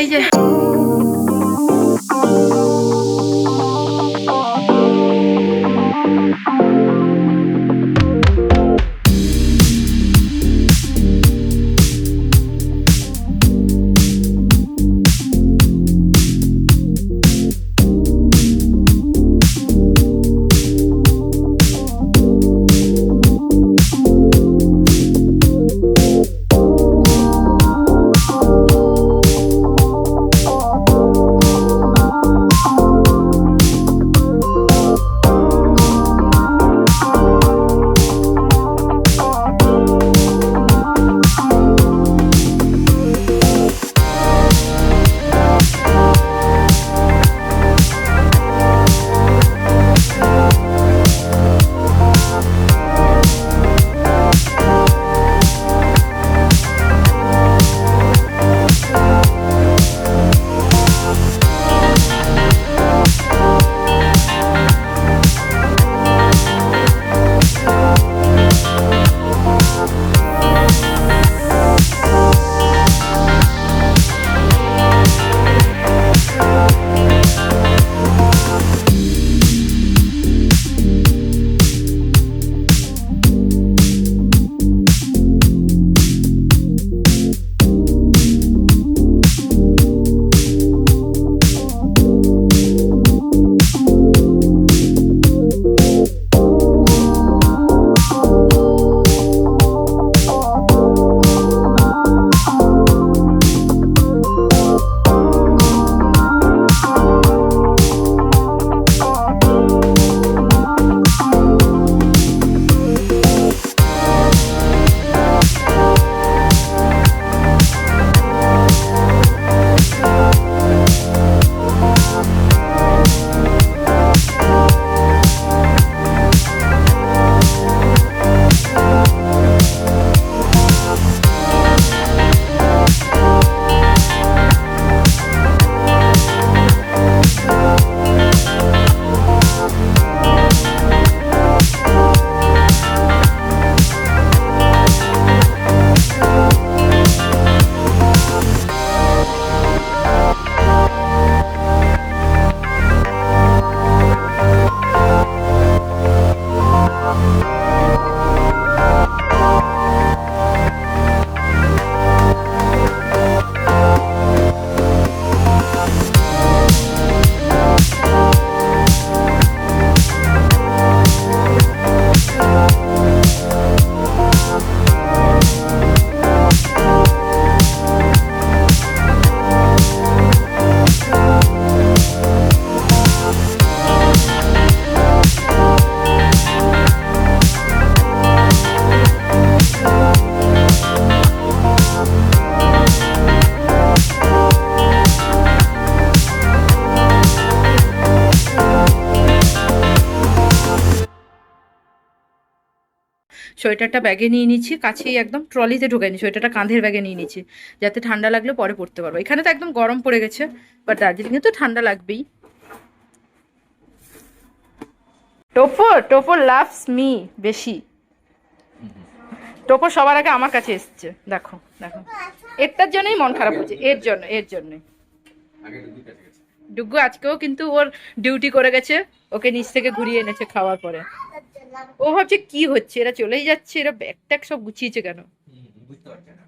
এই যে সোয়েটারটা ব্যাগে নিয়ে নিচ্ছি, কাছেই একদম ট্রলিতে ঢুকে নিচ্ছি, সোয়েটারটা কাঁধের ব্যাগে নিয়ে নিচ্ছি যাতে ঠান্ডা লাগলে পরে পড়তে পারবো। এখানে তো একদম গরম পড়ে গেছে, বাট দার্জিলিংয়ে তো ঠান্ডা লাগবেই। টোপো টোপো লাভস মি বেশি, টোপো সবার আগে আমার কাছে এসছে। দেখো দেখো, এরটার জন্যই মন খারাপ হচ্ছে, এর জন্যই। ডুগ্গু আজকেও কিন্তু ওর ডিউটি করে গেছে, ওকে নিচ থেকে ঘুরিয়ে এনেছে খাওয়ার পরে। ও ভাবছে কি হচ্ছে, এরা চলেই যাচ্ছে, এরা ব্যাগ ট্যাগ সব গুছিয়েছে কেন। বুঝতে পারছে না।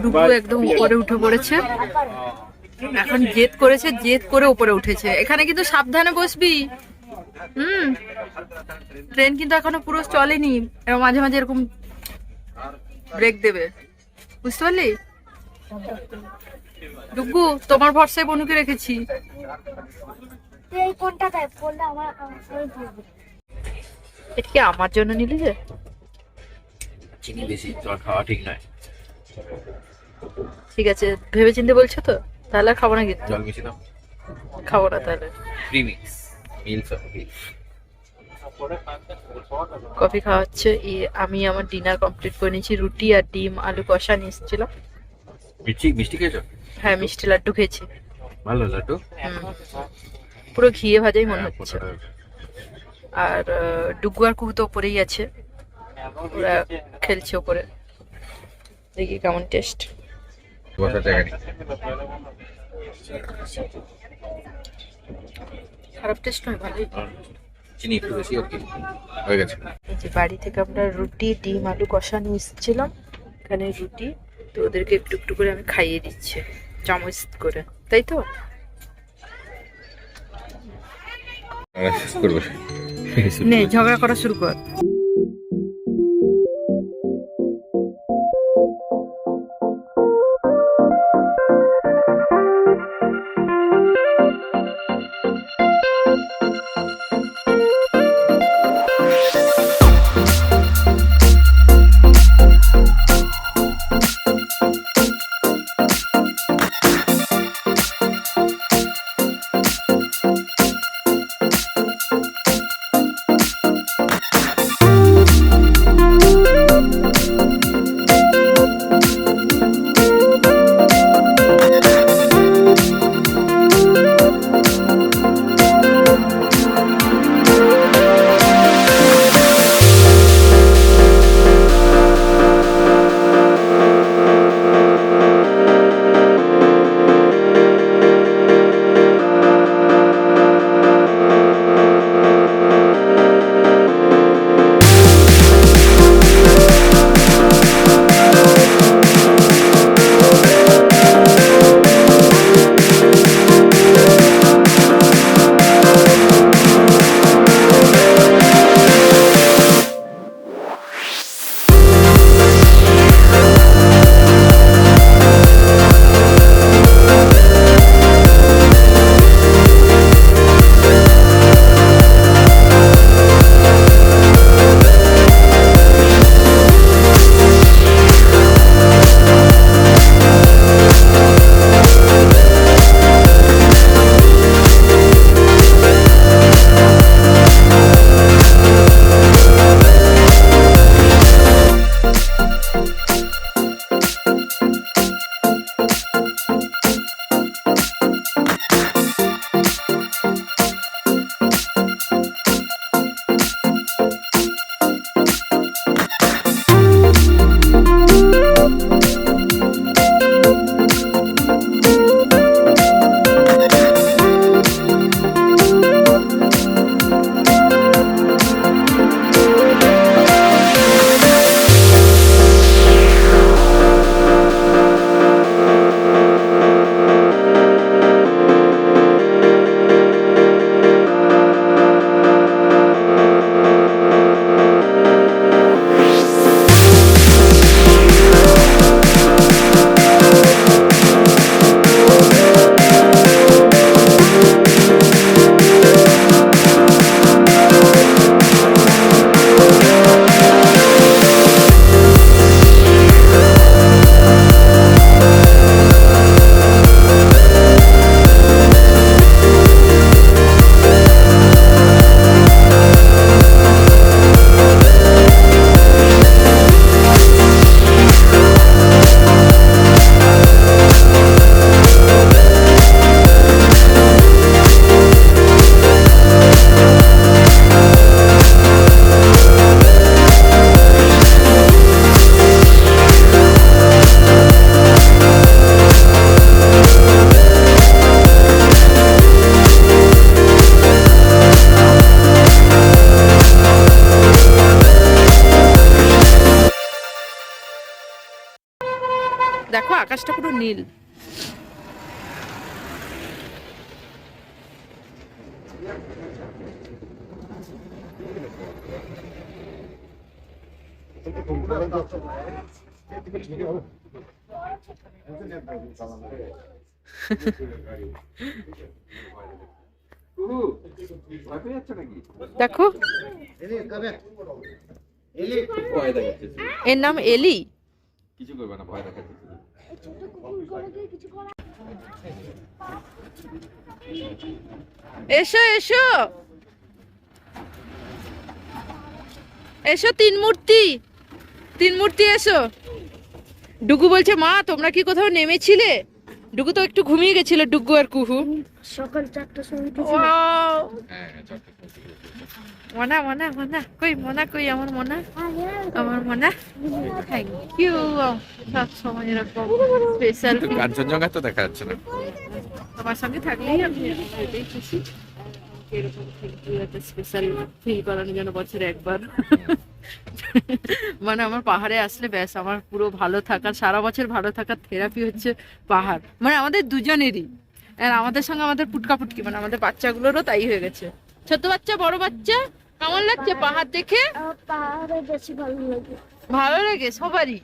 ডুগু একদম উপরে উঠে পড়েছে। এখন জেদ করেছে, জেদ করে উপরে উঠেছে। এখানে কিন্তু সাবধানে বসবি। ট্রেন কিন্তু এখনো পুরো চলেনি, এরকম মাঝে মাঝে এরকম ব্রেক দেবে, বুঝতে পারলি? ডুগু, তোমার ভরসায় বনুকে রেখেছি। এটা কি আমার জন্য নিলি যে? চিনি বেশি, তোমার খাওয়া ঠিক নয়। ঠিক আছে, ভেবে চিন্তে বলছো তো? তাহলে আর খাবো না কিন্তু। জল মিশিয়ে দাও। খাবো না তাহলে। Premix meals of milk. Coffee খাওয়া হচ্ছে। আমি আমার ডিনার কমপ্লিট করে নিয়েছি। রুটি আর ডিম আলু কষা নিয়ে এসেছিলাম। মিষ্টি খেয়েছো? হ্যাঁ, মিষ্টি লাড্ডু খেয়েছি। ভালো লাড্ডু। পুরো ঘিয়ে ভাজাই মনে হচ্ছে। আর ডুগু আর কুহু তো ওপরেই আছে, ওরা খেলছে ওপরে। দেখি কেমন টেস্ট। বসার জায়গা নেই। খারাপ টেস্ট নয়, ভালোই। চিনি একটু বেশি, ওকে হয়ে গেছে। এই যে বাড়ি থেকে আমরা রুটি ডিম আলু কষা নিয়ে এসেছিলাম। এখানে রুটি, তো ওদেরকে একটু একটু করে আমি খাইয়ে দিচ্ছি চামচ করে, তাই তো? করবো নে, ঝগড়া করা শুরু কর। আকাশটা পুরো নীল। দেখো ভয় দেখাচ্ছে এর নাম এলি। কিছু করবে না, ভয় দেখাচ্ছে। এসো এসো এসো, তিন মূর্তি, তিন মূর্তি এসো। ডুগু বলছে মা তোমরা কি কোথাও নেমেছিলে? ডুগু তো একটু ঘুমিয়ে গেছিল, ডুগু আর কুহু। সকাল 4টার সময় ওয়াও, হ্যাঁ, মনা মনা মনা কই, মনা কই, আমার মনা, আমার মনা। থ্যাংক ইউ, সব সময় এরকম স্পেশাল। কাঞ্চনজঙ্ঘা তো দেখা যাচ্ছে না। তোমার সঙ্গে থাকলেই আমি এটাই খুশি। এরকম একটা স্পেশাল ফিল করানোর জন্য বছরে একবার। মানে আমার পাহাড়ে আসলে ব্যাস আমার পুরো ভালো থাকার, সারা বছর ভালো থাকার থেরাপি হচ্ছে পাহাড়। মানে আমাদের দুজনেরই, আর আমাদের সঙ্গে আমাদের পুটকা পুটকি, মানে আমাদের বাচ্চাগুলোরও তাই হয়ে গেছে। ছোট বাচ্চা বড় বাচ্চা, কেমন লাগছে পাহাড় দেখে? পাহাড়ে বেশি ভালো লাগে। ভালো লাগে সবারই।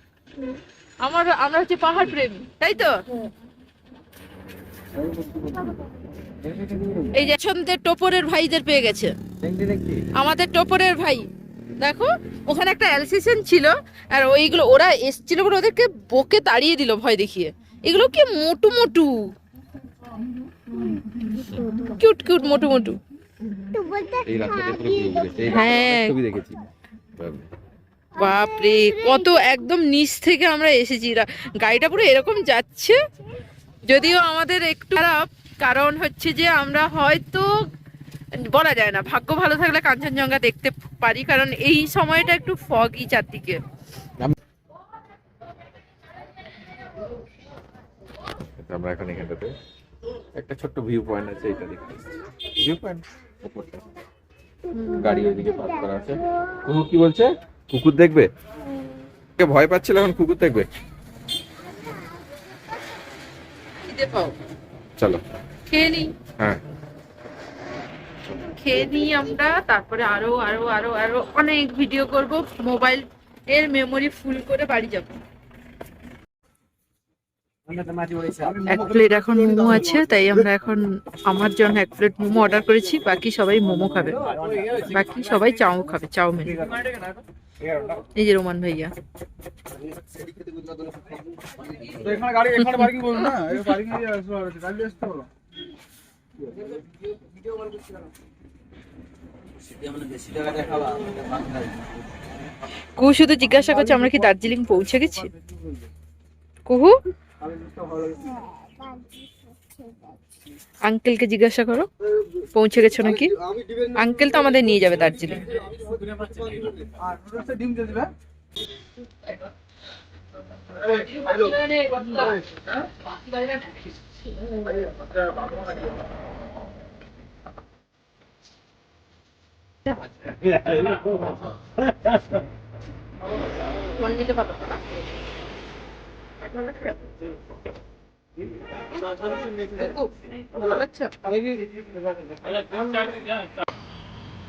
আমরা হচ্ছে পাহাড় প্রেমী, তাই তো? এই যে সন্ধ্যে টোপরের ভাইদের পেয়ে গেছে, আমাদের টোপরের ভাই। দেখো ওখানে একটা অ্যালসেশন ছিল, আর ওইগুলো ওরা এসছিল বলে ওদেরকে বকে তাড়িয়ে দিল ভয় দেখিয়ে। এগুলো কি মোটু মোটু, কিউট কিউট মোটু মোটু। এই রাস্তাতে পুরো ঘুরে ঘুরেছে, এই হ্যাঁ। ছবি দেখেছি। বাপরে কত একদম নিচ থেকে আমরা এসেছি, গাড়িটা পুরো এরকম যাচ্ছে। যদিও আমাদের একটু খারাপ, কারণ হচ্ছে যে আমরা হয়তো বলা যায় না, ভাগ্য ভালো থাকলে কাঞ্চনজঙ্ঘা দেখতে পারি, কারণ এই সময়টা একটু ফগই চারদিকে। আমরা এখন এখানটাতে একটা ছোট্ট ভিউ পয়েন্ট আছে, এটা দেখতে ভিউ পয়েন্ট উপরটা, গাড়ি ওইদিকে পার্ক করা আছে। কুকুর কি বলছে? কুকুর দেখবে? কে ভয় পাচ্ছিল, এখন কুকুর দেখবে। খিদে পাও, চলো খেয়ে নিই। হ্যাঁ, খেয়ে নিই আমরা, তারপরে আরো আরো আরো আরো অনেক ভিডিও করব, মোবাইল এর মেমোরি ফুল করে বাড়ি যাব। এক প্লেট এখন মোমো আছে, তাই আমরা এখন আমার জন্য এক প্লেট মোমো অর্ডার করেছি। বাকি সবাই মোমো খাবে, বাকি সবাই চাউ খাবে, চাউমিন। এই যে রোমান ভাইয়া। কুহু শুধু জিজ্ঞাসা করছে আমরা কি দার্জিলিং পৌঁছে গেছি। কুহু আঙ্কেলকে জিজ্ঞাসা করো পৌঁছে গেছো নাকি। আঙ্কেল তো আমাদের নিয়ে যাবে দার্জিলিং।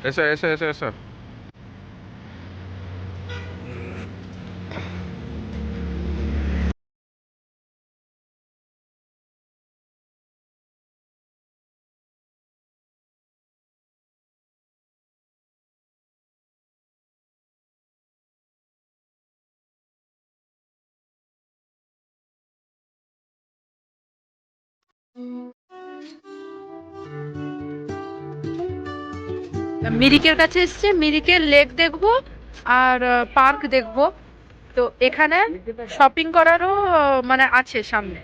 এসো এসো এসো এসো। মিরিকের কাছে এসছে, মিরিকের লেক দেখবো আর পার্ক দেখবো। তো এখানে শপিং করারও মানে আছে সামনে।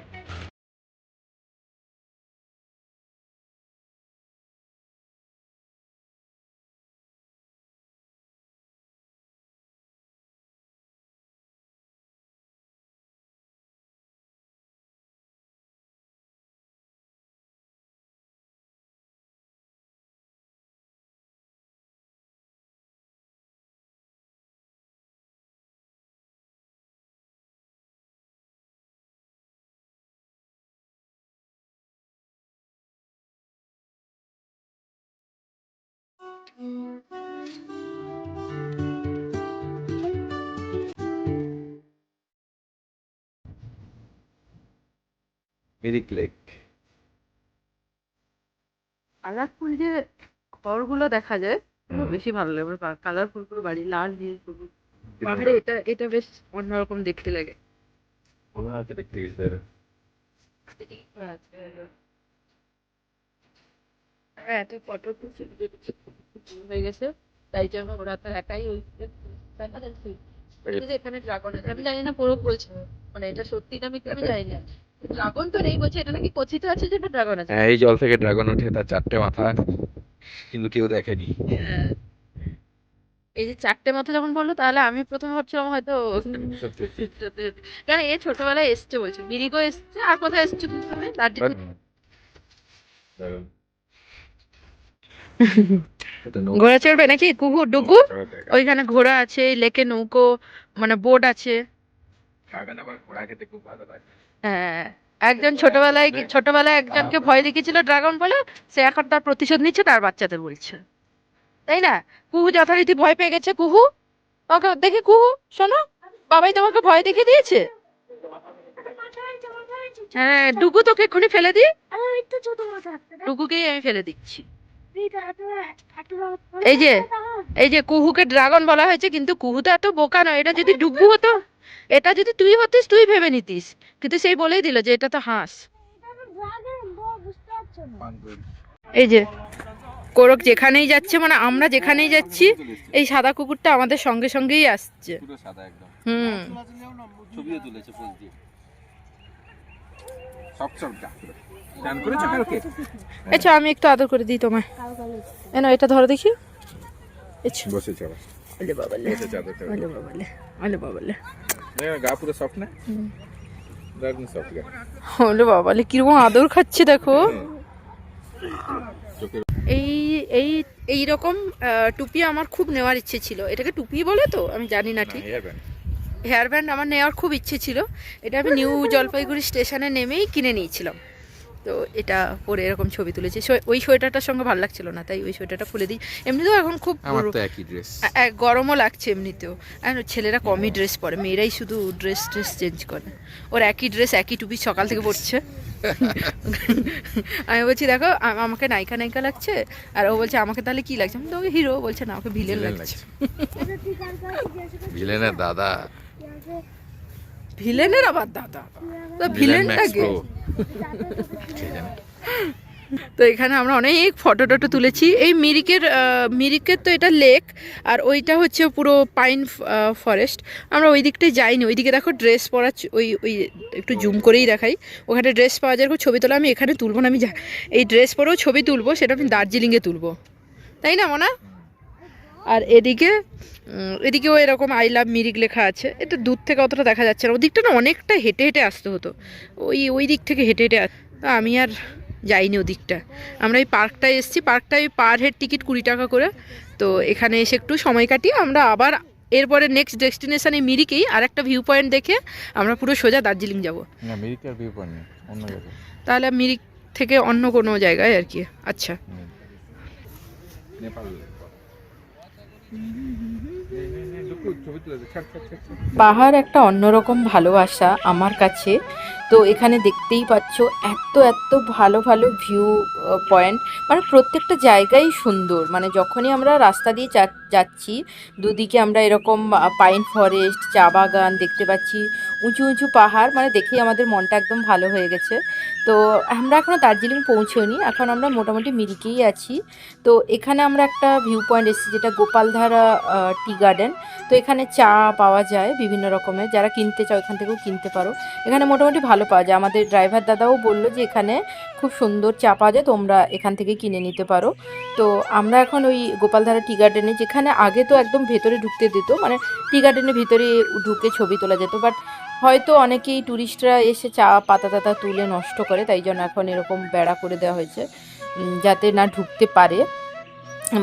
মিরিক লেক। কালারফুল যে ঘরগুলো দেখা যায় ওগুলো বেশি ভালো লাগে, কালারফুল পুরো বাড়ি লাল নীল সবুজ পাহাড়ে, এটা এটা বেশ অন্যরকম দেখতে লাগে। মনে হচ্ছে দেখতে গেছে। এত ফটো হয়ে গেছে, তাই জন্য ওরা তো একাই ওই এখানে ড্রাগন আছে, আমি জানি না পুরো বলছে মানে এটা সত্যি না, আমি জানি না। ড্রাগন তো নেই বলছে, এটা নাকি কথিত আছে যে ড্রাগন আছে। হ্যাঁ, এই জল থেকে ড্রাগন ওঠে, তার 4টে মাথা, কিন্তু কেউ দেখেনি। হ্যাঁ। এই যে 4টে মাথা যখন বললো, তাহলে আমি প্রথমে ভাবছিলাম হয়তো সত্যি। সত্যি। কারণ এ ছোটবেলায় এসছে বলছে, মিরিকও এসছে, আর কোথায় এসছে তুমি? দার্জিলিং। ঘোড়া চড়বে নাকি? কুকু ডুগু ওইখানে ঘোড়া আছে, লেকে নৌকো মানে বোট আছে। ঘোড়া খেতে খুব ভালো লাগে। হ্যাঁ, একজন ছোটবেলায় একজনকে ভয় দেখিয়েছিল ড্রাগন বলে, সে এখন তার প্রতিশোধ নিচ্ছে, তার বাচ্চাদের বলছে, তাই না? কুহু যথারীতি ভয় পেয়ে গেছে। কুহু, ওকে দেখে কুহু, শোনো, বাবাই তোমাকে ভয় দেখিয়ে দিয়েছে। হ্যাঁ, ডুগু তোকে এক্ষুনি ফেলে দিই, একটু ছোট মাথা ডুগুকেই আমি ফেলে দিচ্ছি। এই যে এই যে কুহুকে ড্রাগন বলা হয়েছে, কিন্তু কুহু তো এত বোকা নয়, এটা যদি ডুগু হতো, এটা যদি তুই হতিস তুই ভেবে নিতিস, কিন্তু সেই বলেই দিল যে এটা তো হাঁস। এই যে কোরক যেখানেই যাচ্ছে, মানে আমরা যেখানেই যাচ্ছি, এই সাদা কুকুরটা আমাদের সঙ্গে সঙ্গেই আসছে। পুরো সাদা একদম। হুম। ছবিও তুলেছে পোজ দিয়ে। সব যা। স্নান করেছো কালকে? আচ্ছা, আমি একটু আদর করে দিই তোমায়। এনো এটা ধরো দেখি। আচ্ছা, বসেছে আবার। ওলে বাবালে, বসেছে আদর করে। ওলে বাবালে, ওলে বাবালে। গা পুরো সফট না? দারুণ সফট গা। ওলে বাবালে, কিরকম আদর খাচ্ছে দেখো। এই এই এইরকম টুপি আমার খুব নেওয়ার ইচ্ছে ছিল। এটাকে টুপি বলে তো আমি জানি না ঠিক। হেয়ার ব্যান্ড আমার নেওয়ার খুব ইচ্ছে ছিল। এটা আমি নিউ জলপাইগুড়ি স্টেশনে নেমেই কিনে নিয়েছিলাম। তো এটা পরে এরকম ছবি তুলেছি। ওই সোয়েটারটার সঙ্গে ভালো লাগছিল না, তাই ওই সোয়েটারটা খুলে দিই। এমনিতেও এখন খুব আমার তো একই ড্রেস। গরমও লাগছে এমনিতেও। আর ছেলেরা কমই ড্রেস পরে, মেয়েরাই শুধু ড্রেস চেঞ্জ করে। ওর একই ড্রেস একই টুপি সকাল থেকে পরছে। আমি বলছি দেখো আমাকে নায়িকা নায়িকা লাগছে, আর ও বলছে আমাকে তাহলে কি লাগছে? আমি তো ওকে হিরো বলছে, না ওকে ভিলেন লাগছে। ভিলেনের দাদা। ভিলেনের আবার দাদা? তো ভিলেনটাকে। তো এখানে আমরা অনেক ফটো টটো তুলেছি। এই মিরিকের তো এটা লেক, আর ওইটা হচ্ছে পুরো পাইন ফরেস্ট। আমরা ওই দিকটাই যাইনি। ওইদিকে দেখো ড্রেস পরা, ওই ওই একটু জুম করেই দেখাই, ওখানে ড্রেস পাওয়া যায়, ছবি তোলা। আমি এখানে তুলবো না, আমি এই ড্রেস পরেও ছবি তুলবো, সেটা আমি দার্জিলিংয়ে তুলবো, তাই না মনা? আর এদিকেও এরকম আই লাভ মিরিক লেখা আছে। এটা দূর থেকে অতটা দেখা যাচ্ছে না, ওদিকটা না অনেকটা হেঁটে হেঁটে আসতে হতো, ওই দিক থেকে হেঁটে হেঁটে তো আমি আর যাইনি ওদিকটা। আমরা এই পার্কটায় এসেছি, পার্কটায় পার হেড টিকিট 20 টাকা করে। তো এখানে এসে একটু সময় কাটিয়ে আমরা আবার এরপরে নেক্সট ডেস্টিনেশনে মিরিকেই আর একটা ভিউ পয়েন্ট দেখে আমরা পুরো সোজা দার্জিলিং যাব। না, মিরিকের ভিউ পয়েন্ট নেই, অন্য জায়গায়। তাহলে মিরিক থেকে অন্য কোনো জায়গায় আর কি। আচ্ছা, নেপাল। পাহাড় একটা অন্যরকম ভালোবাসা আমার কাছে। তো এখানে দেখতেই পাচ্ছ এত এত ভালো ভালো ভিউ পয়েন্ট, মানে প্রত্যেকটা জায়গাই সুন্দর। মানে যখনই আমরা রাস্তা দিয়ে যাচ্ছি, দুদিকে আমরা এরকম পাইন ফরেস্ট, চা বাগান দেখতে পাচ্ছি, উঁচু উঁচু পাহাড়, মানে দেখেই আমাদের মনটা একদম ভালো হয়ে গেছে। তো আমরা এখনও দার্জিলিং পৌঁছইনি, এখন আমরা মোটামুটি মিরিকেই আছি। তো এখানে আমরা একটা ভিউ পয়েন্ট এসেছি, যেটা গোপালধারা টি গার্ডেন। তো এখানে চা পাওয়া যায় বিভিন্ন রকমের, যারা কিনতে চাও এখান থেকেও কিনতে পারো। এখানে মোটামুটি ভালো পাওয়া যায়। আমাদের ড্রাইভার দাদাও বললো যে এখানে খুব সুন্দর চা পাওয়া যায়, তোমরা এখান থেকে কিনে নিতে পারো। তো আমরা এখন ওই গোপালধারা টি গার্ডেনে, যেখানে আগে তো একদম ভেতরে ঢুকতে দিত, মানে টি গার্ডেনের ভিতরে ঢুকে ছবি তোলা যেত, বাট হয়তো অনেকেই ট্যুরিস্টরা এসে চা পাতা টাতা তুলে নষ্ট করে, তাই জন্য এখন এরকম বেড়া করে দেওয়া হয়েছে, যাতে না ঢুকতে পারে,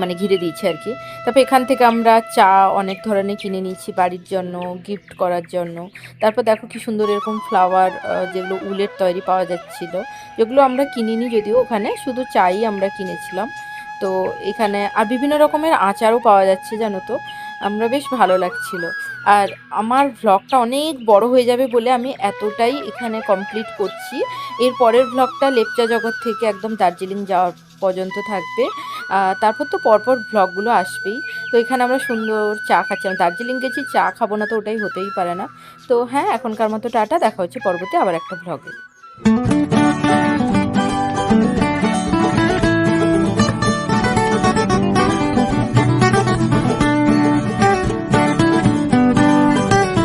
মানে ঘিরে দিয়েছে আর কি। তারপর এখান থেকে আমরা চা অনেক ধরনের কিনে নিয়েছি বাড়ির জন্য, গিফট করার জন্য। তারপর দেখো কি সুন্দর এরকম ফ্লাওয়ার, যেগুলো উলের তৈরি পাওয়া যাচ্ছিলো, যেগুলো আমরা কিনিনি যদিও, ওখানে শুধু চাই আমরা কিনেছিলাম। তো এখানে আর বিভিন্ন রকমের আচারও পাওয়া যাচ্ছে জানো তো, আমরা বেশ ভালো লাগছিল। আর আমার ভ্লগটা অনেক বড় হয়ে যাবে বলে আমি এতটাই এখানে কমপ্লিট করছি। এর পরের ভ্লগটা লেপচা জগৎ থেকে একদম দার্জিলিং যাওয়ার পর্যন্ত থাকবে। তারপর তো পরপর ভ্লগগুলো আসবেই। তো এখানে আমরা সুন্দর চা খাচ্ছি, আমি দার্জিলিং গেছি চা খাবো না তো ওটাই হতেই পারে না। তো হ্যাঁ, এখনকার মতো টাটা, দেখা হচ্ছে পরবর্তী আবার একটা ভ্লগে।